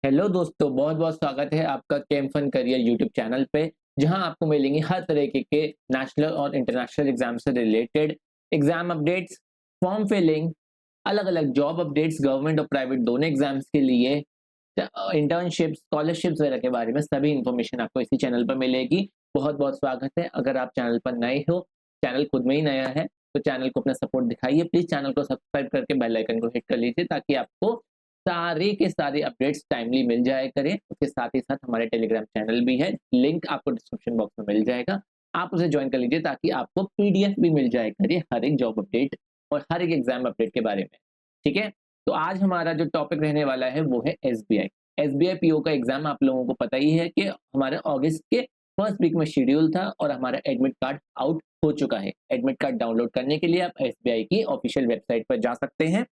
Hello दोस्तों, बहुत बहुत स्वागत है आपका chem fun career YouTube channel पे, जहां आपको मिलेंगे हर तरीके के नेशनल और इंटरनेशनल एग्जाम से related exam updates, form filling, अलग अलग जॉब अपडेट्स, गवर्नमेंट और प्राइवेट दोनों एग्जाम्स के लिए, इंटर्नशिप, स्कॉलरशिप्स वगैरह के बारे में सभी इन्फॉर्मेशन आपको इसी चैनल पर मिलेगी। बहुत बहुत स्वागत है। अगर आप चैनल पर नए हो, चैनल खुद में ही नया है, तो चैनल को अपना सपोर्ट दिखाइए। प्लीज चैनल को सब्सक्राइब करके बेल आइकन को हिट कर लीजिए, ताकि आपको सारे के सारे अपडेट्स टाइमली मिल जाया करें। उसके साथ ही साथ हमारे टेलीग्राम चैनल भी है, लिंक आपको डिस्क्रिप्शन बॉक्स में मिल जाएगा। आप उसे ज्वाइन कर लीजिए, ताकि आपको पीडीएफ भी मिल जाया करे हर एक जॉब अपडेट और हर एक एग्जाम अपडेट के बारे में। ठीक है, तो आज हमारा जो टॉपिक रहने वाला है वो है एसबीआई। एसबीआई पीओ का एग्जाम आप लोगों को पता ही है कि हमारे अगस्त के फर्स्ट वीक में शेड्यूल था और हमारा एडमिट कार्ड आउट हो चुका है। एडमिट कार्ड डाउनलोड करने के लिए आप एसबीआई की ऑफिशियल वेबसाइट पर जा सकते हैं।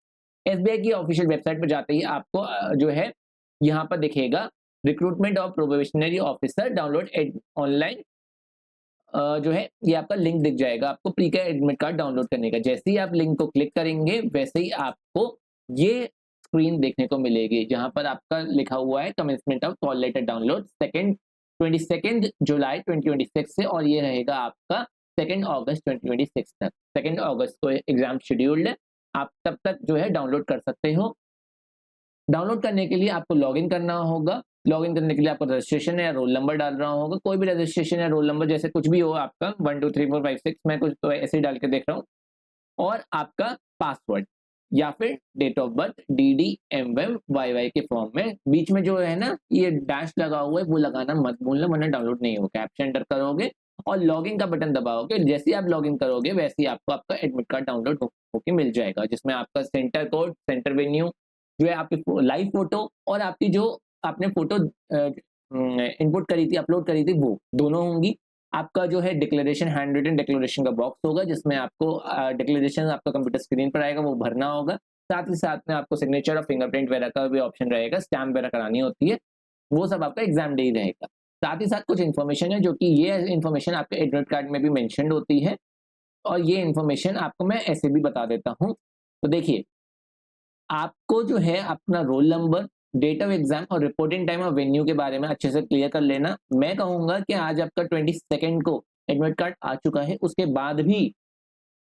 एसबीआई की ऑफिशियल वेबसाइट पर जाते ही आपको जो है यहाँ पर दिखेगा recruitment of probationary officer download online, जो है ये आपका लिंक दिख जाएगा आपको प्री का एडमिट कार्ड डाउनलोड करने का। जैसे ही आप लिंक को क्लिक करेंगे, वैसे ही आपको ये स्क्रीन देखने को मिलेगी, जहां पर आपका लिखा हुआ है commencement of call letter download 22 जुलाई 2026 से, और ये रहेगा आपका 2 अगस्त 2026 तक। 2 अगस्त को एग्जाम शेड्यूल्ड है, आप तब तक जो है डाउनलोड कर सकते हो। डाउनलोड करने के लिए आपको लॉगिन करना होगा। लॉगिन करने के लिए आपको रजिस्ट्रेशन या रोल नंबर डालना होगा। कोई भी रजिस्ट्रेशन या रोल नंबर जैसे कुछ भी हो आपका, 1 2 3 4 5 6, मैं कुछ तो ऐसे ही डाल के देख रहा हूँ। और आपका पासवर्ड या फिर date of birth DD MM YY के फॉर्म में बीच में जो है ना ये डैश लगा हुआ है, वो लगाना मत भूलना, वरना डाउनलोड नहीं होगा। कैप्शन एंटर करोगे और लॉगिन का बटन दबाओगे। जैसे ही आप लॉगिन करोगे, वैसे ही आपको आपका एडमिट कार्ड डाउनलोड होके मिल जाएगा, जिसमें आपका सेंटर कोड, सेंटर वेन्यू, जो है आपकी लाइव फोटो और आपकी जो आपने फोटो इनपुट करी थी, अपलोड करी थी, वो दोनों होंगी। आपका जो है डिक्लेरेशन, हैंड रिटन डिक्लेरेशन का बॉक्स होगा, जिसमें आपको डिक्लेरेशन आपका कंप्यूटर स्क्रीन पर आएगा, वो भरना होगा। साथ ही साथ में आपको सिग्नेचर और फिंगरप्रिंट वगैरह का भी ऑप्शन रहेगा, स्टैम्प वगैरह करानी होती है, वो सब आपका एग्जाम डे ही रहेगा। साथ ही साथ कुछ इन्फॉर्मेशन है, जो कि ये इन्फॉर्मेशन आपके एडमिट कार्ड में भी मेंशन होती है, और ये इन्फॉर्मेशन आपको मैं ऐसे भी बता देता हूँ। तो देखिए, आपको जो है अपना roll number, date of exam और रिपोर्टिंग टाइम और वेन्यू के बारे में अच्छे से क्लियर कर लेना। मैं कहूंगा कि आज आपका 22 को एडमिट कार्ड आ चुका है, उसके बाद भी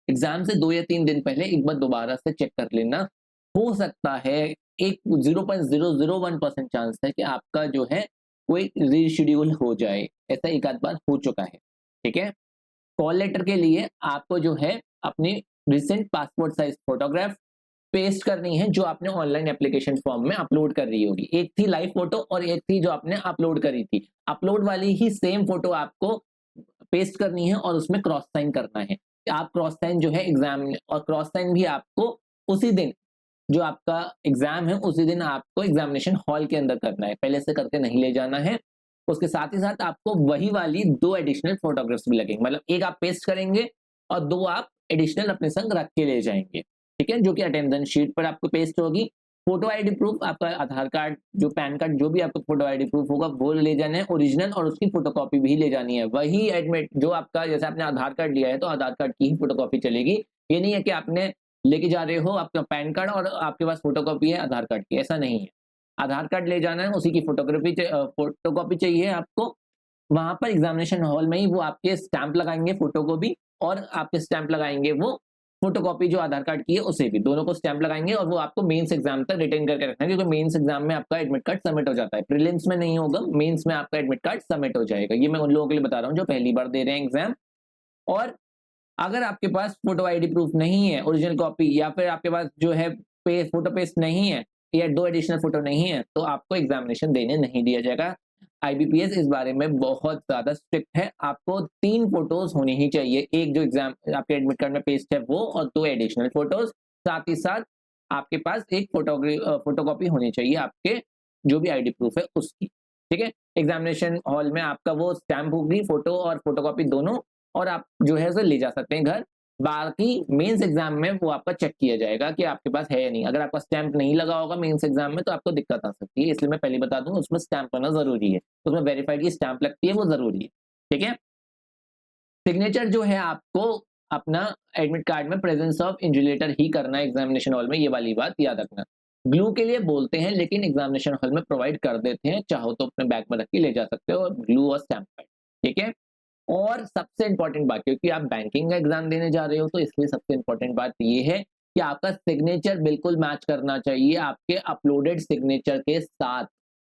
एग्जाम से 2 या 3 दिन पहले एक बार दोबारा से चेक कर लेना। हो सकता है एक 0.001% चांस है कि आपका जो है कोई रीशेड्यूल हो जाए। ऐसा एक आध बार हो चुका है। ठीक है, कॉल लेटर के लिए आपको जो है अपनी recent passport size photograph paste करनी है, जो आपने ऑनलाइन एप्लीकेशन फॉर्म में अपलोड कर रही होगी। एक थी लाइव फोटो और एक थी जो आपने अपलोड करी थी। अपलोड वाली ही सेम फोटो आपको पेस्ट करनी है और उसमें क्रॉस साइन करना है। आप क्रॉस साइन जो है एग्जाम में, और क्रॉस साइन भी आपको उसी दिन जो आपका एग्जाम है उसी दिन आपको एग्जामिनेशन हॉल के अंदर करना है, पहले से करके नहीं ले जाना है। उसके साथ ही साथ आपको वही वाली 2 एडिशनल फोटोग्राफ्स भी लगेंगे, मतलब एक आप पेस्ट करेंगे और 2 आप एडिशनल अपने संग रख के ले जाएंगे। ठीक है, जो कि अटेंडेंस शीट पर आपको पेस्ट होगी। फोटो आईडी प्रूफ, आपका आधार कार्ड, जो पैन कार्ड, जो भी आपका फोटो आईडी प्रूफ होगा वो ले जाना है ओरिजिनल, और उसकी फोटोकॉपी भी ले जानी है। वही एडमिट जो आपका, जैसे आपने आधार कार्ड लिया है तो आधार कार्ड की ही फोटोकॉपी चलेगी। ये नहीं है कि आपने लेके जा रहे हो आपका पैन कार्ड और आपके पास फोटोकॉपी है आधार कार्ड की, ऐसा नहीं है। आधार कार्ड ले जाना है, उसी की फोटोकॉपी चाहिए आपको। वहां पर एग्जामिनेशन हॉल में ही वो आपके स्टैंप लगाएंगे फोटो को भी, और आपके स्टैंप लगाएंगे वो फोटोकॉपी जो आधार कार्ड की है उसे भी, दोनों को स्टैंप लगाएंगे। और वो आपको मेंस एग्जाम तक रिटेन करके रखना है, क्योंकि मेंस एग्जाम में आपका एडमिट कार्ड सबमिट हो जाता है, प्रीलिम्स में नहीं होगा, मेंस में आपका एडमिट कार्ड सबमिट हो जाएगा। ये मैं उन लोगों के लिए बता रहा हूँ जो पहली बार दे रहे हैं एग्जाम। और अगर आपके पास फोटो आईडी प्रूफ नहीं है, ओरिजिनल कॉपी, या फिर आपके पास जो है फोटो पेस्ट नहीं है, या 2 एडिशनल फोटो नहीं है, तो आपको एग्जामिनेशन देने नहीं दिया जाएगा। आईबीपीएस इस बारे में बहुत ज्यादा स्ट्रिक्ट है। आपको 3 फोटोज होनी ही चाहिए, एक जो एग्जाम आपके एडमिट कार्ड में पेस्ट है वो, और 2 एडिशनल फोटोज। साथ ही साथ आपके पास एक फोटोकॉपी होनी चाहिए आपके जो भी आईडी प्रूफ है उसकी। ठीक है, एग्जामिनेशन हॉल में आपका वो स्टैंप होगी, फोटो और फोटोकॉपी दोनों, और आप जो है उसे ले जा सकते हैं घर। बाकी मेंस एग्जाम में वो आपका चेक किया जाएगा कि आपके पास है या नहीं। अगर आपका स्टैंप नहीं लगा होगा मेंस एग्जाम में, तो आपको दिक्कत आ सकती है, इसलिए मैं पहले बता दूं उसमें स्टैंप करना जरूरी है। उसमें वेरीफाइड की स्टैंप लगती है, वो जरूरी है। ठीक है, सिग्नेचर जो है आपको अपना एडमिट कार्ड में प्रेजेंस ऑफ इन्विजिलेटर ही करना है एग्जामिनेशन हॉल में, ये वाली बात याद रखना। ग्लू के लिए बोलते हैं, लेकिन एग्जामिनेशन हॉल में प्रोवाइड कर देते हैं, चाहो तो अपने बैग में रख के ले जा सकते हो, ग्लू और स्टैम्प पैड, ठीक है। और सबसे इंपॉर्टेंट बात, क्योंकि आप बैंकिंग का एग्जाम देने जा रहे हो, तो इसलिए सबसे इंपॉर्टेंट बात ये है कि आपका सिग्नेचर बिल्कुल मैच करना चाहिए आपके अपलोडेड सिग्नेचर के साथ।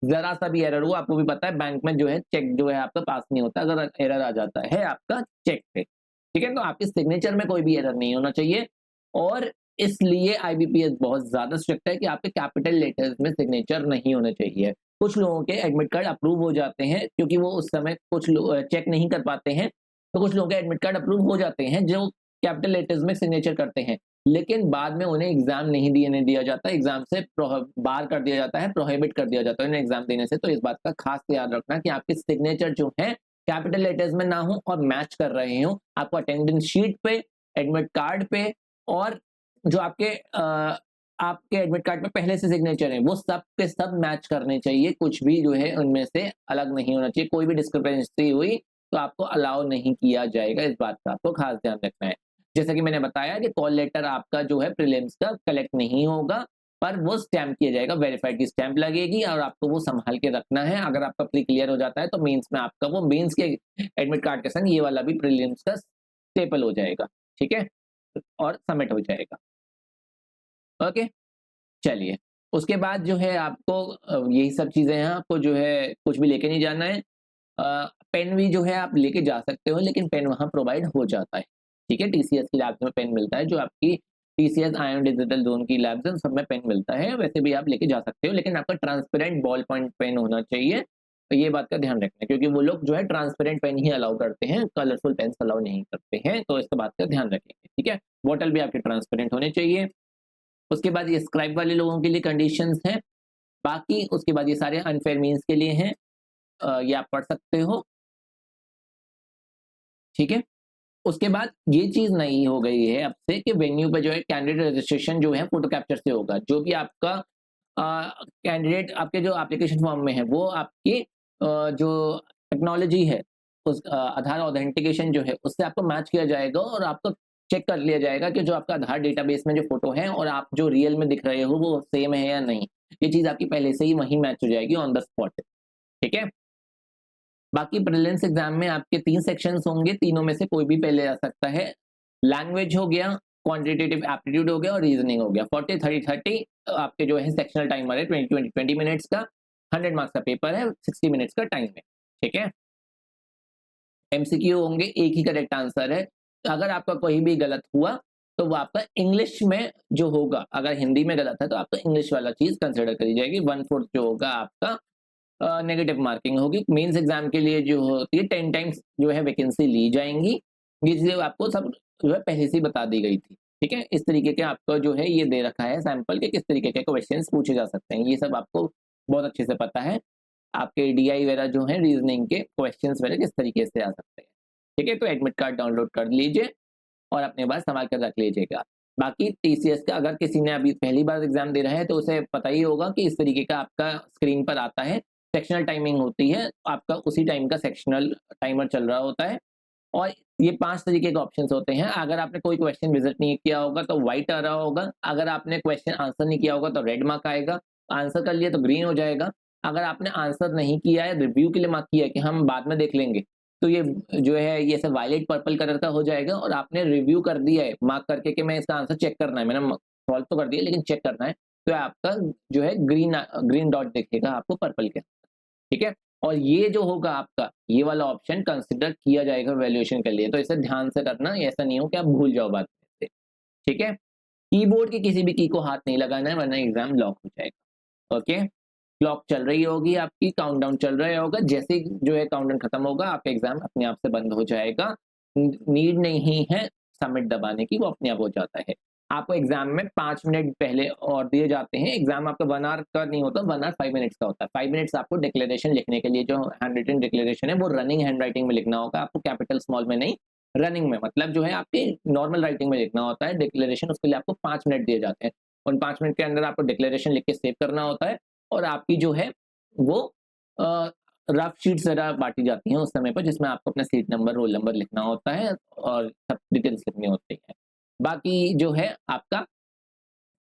जरा सा भी एरर हुआ, आपको भी पता है बैंक में जो है चेक जो है आपका पास नहीं होता अगर एरर आ जाता है आपका चेक पे, ठीक है। तो आपके सिग्नेचर में कोई भी एरर नहीं होना चाहिए, और इसलिए आईबीपीएस बहुत ज्यादा स्ट्रिक्ट है कि आपके कैपिटल लेटर्स में सिग्नेचर नहीं होना चाहिए। कुछ लोगों के एडमिट कार्ड अप्रूव हो जाते हैं, क्योंकि वो उस समय कुछ चेक नहीं कर पाते हैं, तो कुछ लोगों के एडमिट कार्ड अप्रूव हो जाते हैं जो कैपिटल लेटर्स में सिग्नेचर करते हैं, लेकिन बाद में उन्हें एग्जाम नहीं देने दिया जाता, एग्जाम से बाहर कर दिया जाता है, प्रोहिबिट कर दिया जाता है उन्हें एग्जाम देने से। तो इस बात का खास ध्यान रखना कि आपके सिग्नेचर जो है कैपिटल लेटर्स में ना हो और मैच कर रहे हो आपको अटेंडेंस शीट पे, एडमिट कार्ड पे, और जो आपके एडमिट कार्ड में पहले से सिग्नेचर है वो सब के सब मैच करने चाहिए, कुछ भी जो है उनमें से अलग नहीं होना चाहिए। कोई भी डिस्क्रिपेंसी हुई तो आपको अलाउ नहीं किया जाएगा, इस बात का आपको खास ध्यान रखना है। जैसा कि मैंने बताया कि कॉल लेटर आपका जो है प्रीलिम्स का कलेक्ट नहीं होगा, पर वो स्टैम्प किया जाएगा, वेरीफाइड की स्टैम्प लगेगी और आपको वो संभाल के रखना है। अगर आपका प्री क्लियर हो जाता है तो मेंस में आपका वो मेंस के एडमिट कार्ड के संग ये वाला भी प्रीलिम्स का स्टेपल हो जाएगा, ठीक है, और सबमिट हो जाएगा। ओके, चलिए उसके बाद जो है आपको यही सब चीजें हैं, आपको जो है कुछ भी लेके नहीं जाना है। पेन भी जो है आप लेके जा सकते हो, लेकिन पेन वहाँ प्रोवाइड हो जाता है, ठीक है। टीसीएस की लैब्स में पेन मिलता है, जो आपकी टीसीएस आयन डिजिटल जोन की लैब्स हैं सब में पेन मिलता है, वैसे भी आप लेके जा सकते हो, लेकिन आपका ट्रांसपेरेंट बॉल पॉइंट पेन होना चाहिए, तो ये बात का ध्यान रखना है, क्योंकि वो लोग जो है ट्रांसपेरेंट पेन ही अलाउ करते हैं, कलरफुल पेन अलाउ नहीं करते हैं, तो इस बात का ध्यान रखेंगे, ठीक है। बॉटल भी आपके ट्रांसपेरेंट होने चाहिए। उसके बाद ये स्क्राइब वाले लोगों के लिए कंडीशंस हैं, बाकी उसके बाद ये सारे अनफेयर मीन्स के लिए हैं, ये आप पढ़ सकते हो, ठीक है। उसके बाद ये चीज नहीं हो गई है अब से कि वेन्यू पे जो है कैंडिडेट रजिस्ट्रेशन जो है फोटो कैप्चर से होगा, जो भी आपका कैंडिडेट आपके जो एप्लीकेशन फॉर्म में है वो आपकी जो टेक्नोलॉजी है उस आधार ऑथेंटिकेशन जो है उससे आपको मैच किया जाएगा, और आपको चेक कर लिया जाएगा कि जो आपका आधार डेटाबेस में जो फोटो है और आप जो रियल में दिख रहे हो वो सेम है या नहीं। ये चीज आपकी पहले से ही वहीं मैच हो जाएगी ऑन द स्पॉट, ठीक है। बाकी प्रीलिम्स एग्जाम में आपके 3 सेक्शंस होंगे, तीनों में से कोई भी पहले आ सकता है। लैंग्वेज हो गया, क्वांटिटेटिव एप्टीट्यूड हो गया और रीजनिंग हो गया। 40-30-30 आपके जो है सेक्शनल टाइमर है, 20 मिनट्स का, 100 मार्क्स का पेपर है, 60 मिनट्स का टाइम है, ठीक है। एमसीक्यू होंगे, एक ही करेक्ट आंसर है, अगर आपका कोई भी गलत हुआ तो वो आपका इंग्लिश में जो होगा, अगर हिंदी में गलत है तो आपका इंग्लिश वाला चीज कंसिडर करी जाएगी। 1/4 जो होगा आपका नेगेटिव मार्किंग होगी। मेंस एग्जाम के लिए जो होती है 10 टाइम्स जो है वैकेंसी ली जाएंगी, ये चीजें आपको सब जो है पहले से ही बता दी गई थी, ठीक है। इस तरीके के आपको जो है ये दे रखा है सैंपल के किस तरीके के क्वेश्चंस पूछे जा सकते हैं, ये सब आपको बहुत अच्छे से पता है। आपके डीआई वगैरह जो है रीजनिंग के क्वेश्चंस वगैरह किस तरीके से आ सकते हैं, ठीक है। तो एडमिट कार्ड डाउनलोड कर लीजिए और अपने पास संभाल कर रख लीजिएगा। बाकी टीसीएस का अगर किसी ने अभी पहली बार एग्जाम दे रहा है तो उसे पता ही होगा कि इस तरीके का आपका स्क्रीन पर आता है, सेक्शनल टाइमिंग होती है, आपका उसी टाइम का सेक्शनल टाइमर चल रहा होता है, और ये 5 तरीके के ऑप्शंस होते हैं। अगर आपने कोई क्वेश्चन विजिट नहीं किया होगा तो व्हाइट आ रहा होगा, अगर आपने क्वेश्चन आंसर नहीं किया होगा तो रेड मार्क आएगा, आंसर कर लिया तो ग्रीन हो जाएगा, अगर आपने आंसर नहीं किया है, रिव्यू के लिए मार्क किया है कि हम बाद में देख लेंगे, तो ये जो है ये सब वायलेट पर्पल कलर का हो जाएगा, और आपने रिव्यू कर दिया है मार्क करके कि मैं इसका आंसर चेक करना है, मैंने सॉल्व तो कर दिया लेकिन चेक करना है, तो आपका जो है ग्रीन डॉट दिखेगा आपको पर्पल के, ठीक है। और ये जो होगा आपका ये वाला ऑप्शन कंसिडर किया जाएगा वैल्यूएशन के लिए, तो इसे ध्यान से करना, ऐसा नहीं हो कि आप भूल जाओ बात से, ठीक है। कीबोर्ड की किसी भी की को हाथ नहीं लगाना है वरना एग्जाम लॉक हो जाएगा, ओके। क्लॉक चल रही होगी आपकी, काउंटडाउन चल रहा होगा, जैसे ही जो है काउंटडाउन खत्म होगा आपका एग्जाम अपने आप से बंद हो जाएगा, नीड नहीं है सबमिट दबाने की, वो अपने आप हो जाता है। आपको एग्जाम में 5 मिनट पहले और दिए जाते हैं, एग्जाम आपका 1 आवर का नहीं होता, 1 आवर 5 मिनट्स का होता है। 5 मिनट्स आपको डिक्लेरेशन लिखने के लिए, जो हैंड रिटन डिक्लेरेशन है वो रनिंग हैंड राइटिंग में लिखना होगा आपको, कैपिटल स्मॉल में नहीं, रनिंग में, मतलब जो है आपकी नॉर्मल राइटिंग में लिखना होता है डिक्लेरेशन, उसके लिए आपको 5 मिनट दिए जाते हैं। उन 5 मिनट के अंदर आपको डिक्लेरेशन लिख के सेव करना होता है, और आपकी जो है वो रफ शीट जरा बांटी जाती हैं उस समय पर, जिसमें आपको अपना सीट नंबर रोल नंबर लिखना होता है और सब डिटेल्स लिखनी होती है। बाकी जो है आपका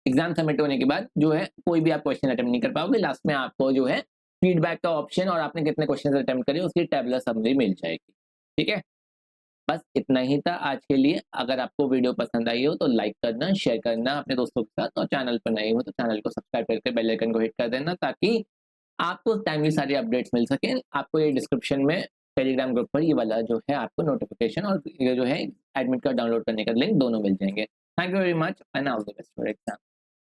एग्जाम सबमिट होने के बाद जो है कोई भी आप क्वेश्चन अटेम्प्ट नहीं कर पाओगे, लास्ट में आपको जो है फीडबैक का ऑप्शन और आपने कितने क्वेश्चन अटेम्प्ट करे उसकी टेबुलर समरी मिल जाएगी। ठीक है, बस इतना ही था आज के लिए। अगर आपको वीडियो पसंद आई हो तो लाइक करना, शेयर करना अपने दोस्तों के साथ, और चैनल पर नए हो तो चैनल को सब्सक्राइब करके बेल आइकन को हिट कर देना, ताकि आपको टाइमली सारी अपडेट्स मिल सके। आपको ये डिस्क्रिप्शन में टेलीग्राम ग्रुप पर ये वाला जो है आपको नोटिफिकेशन और ये जो है एडमिट कार्ड डाउनलोड करने का लिंक दोनों मिल जाएंगे। Thank you very much and all the best for exam.